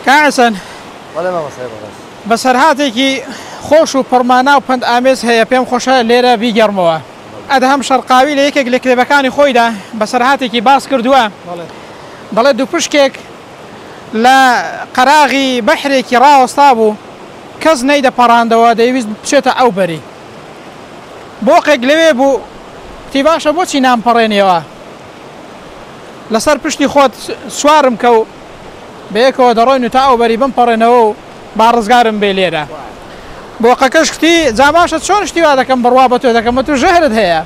كاعسن ولا ما بصير بس هاتيكي خوش و پرمانا و پند آمیز هەیە پێم خۆشە لێرە بیگەڕمەوە ئەدەهم شەرقاوی لە یەکێک لە کتێبەکانی خۆیدا بەسەرهاتێکی باس کردووە دەڵێت دوو پشکێک لە قەراغی بەحرێکی ڕاوەستا بوو کەس نەیدەپەڕاندەوە دەیویست بچێتە ئەو بەری بۆقێک لەوێ بوو تی باشە بۆچی نامپەڕێنیەوە لەسەر پشتی خۆت سوارم کە و بەیەکەوە دەڕۆین و تا ئەو بەری بمپەڕێنەوە و با ڕزگارم بێ لێرە بۆقەکەش کتی جا باشە چۆن شتیوا دەکەم بڕوا بە تۆ دەکەم بە تو ژەهرت هەیە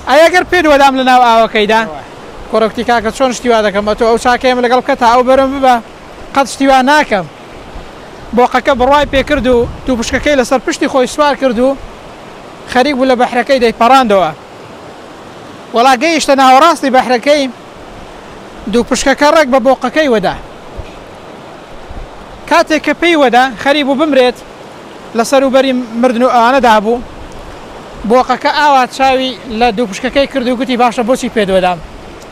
ئەگەر پێ وەدام لە ناو ئاوەکەیدا کۆرەکتی کاکە چۆن شتیوا دەکەم بە تۆ ئەو چاکەیم لەگەڵ بکە تا ئەو بەرم ببە قەت شتیوا ناکەم بۆقەکە بڕوای پێکرد و دوو پشکەکەی لەسەر پشتی خۆی سوار کرد و خەریک بوو لە بەحرەکەی دەیپەڕاندەوە وەڵا گەیشتە ناوەڕاستی بەحرەکەی دوو پشکەکە ڕێک بە بۆقەکەی وەدا کاتێک کە پێی وەدا خەریک بوو بمرێت لەسەر و بەری مردن و ئەوانەدا بوو بۆقەکە ئاوا چاوی لە دوو پشکەکەی کرد و گوتی باشە بۆچی پێدوەدام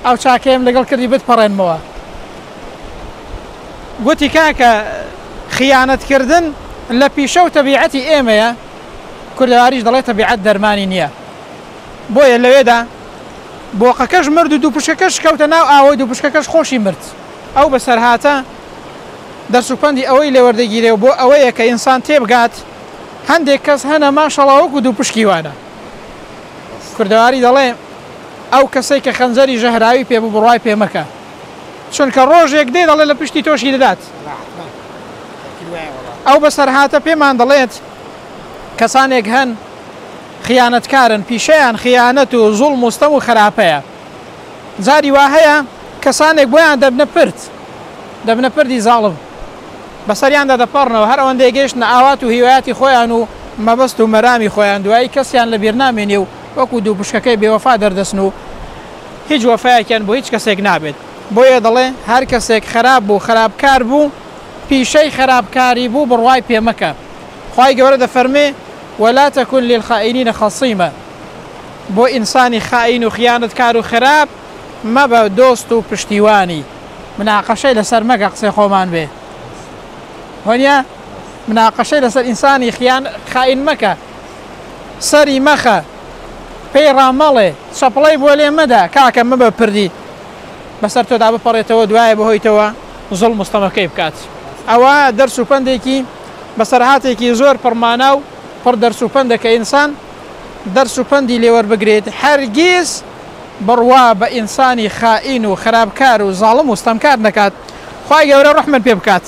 ئەو چاکەیم لەگەڵ کردی بتپەڕێنمەوە گوتی کاکە خیانەتکردن لە پیشە و تەبیعەتی ئێمەیە کوردەواریش دەڵێت تەبیعەت دەرمانی نییە بۆیە لەوێدا بۆقەکەش مرد و دوو پشکەکەش کەوتە ناو ئاوەی دوو پشکەکەش خۆشی مرد ئەو بەسەرهاتە دەرسوپەندی ئەوەی لێ وەردەگیرێ و بۆ ئەوەیە کە ئینسان تێبگات هەندێک کەس هەنە ماشەڵڵا وەکو دوو پشکی وانە کوردەواری دەڵێ ئەو کەسەی کە خەنجەری ژەهراوی پێ بوو بڕوای پێ مەکە چونکە ڕۆژێک دێ دەڵێ لە پشتی تۆشی دەدات ئەو بەسەرهاتە پێمان دەڵێت کەسانێک هەن خیانەتکارن پیشەیان خیانەت و زوڵم و ستەم و خراپەیە جاری وا هەیە کەسانێک بۆیان دەبنە پردی زاڵم بەسەریاندا دەپەڕنەوە هەر ئەوەندەی گەیشتنە ئاوات و هیوایەتی خۆیان و مەبەست و مەرامی خۆیان دوایی کەسیان لە بیر نامێنێ و وەکو دوو پشکەکەی بێوەفا دەردەسن و هیچ وەفایەکیان بۆ هیچ کەسێک نابێت بۆیە دەڵێ هەر کەسێک خراپ بوو خراپکار بوو پیشەی خراپکاری بوو بڕوای پێمەکە خوای گەورە دەفەرمێ ولا تكن للخائنين خصيما بۆ ئینسانی خائین و خیانەتکار و خراپ مەبە دۆست و پشتیوانی مناقەشەی لەسەر مەگە قسەی خۆمان بێ وەنیا مناقەشەی لەسەر ئینسانی خائین مەکە سەری مەخە پێی ڕامەڵێ شەپڵەی بۆ لێ مەدا کاکە مەبە پردی بەسەر تۆدا بپەڕێتەوە دوایە بەهۆیتەوە زوڵم و ستەمەکەی بکات ئەوە دەرس و پەندێکی بەسەرهاتێکی زۆر پڕمانە و پڕ دەرس و پەندە کە ئینسان دەرس و پەندی لێوەربگرێت هەرگیز بڕوا بە ئینسانی خائین و خراپکار و زاڵم و ستەمکار نەکات خوای گەورە ڕەحمەت پێ بکات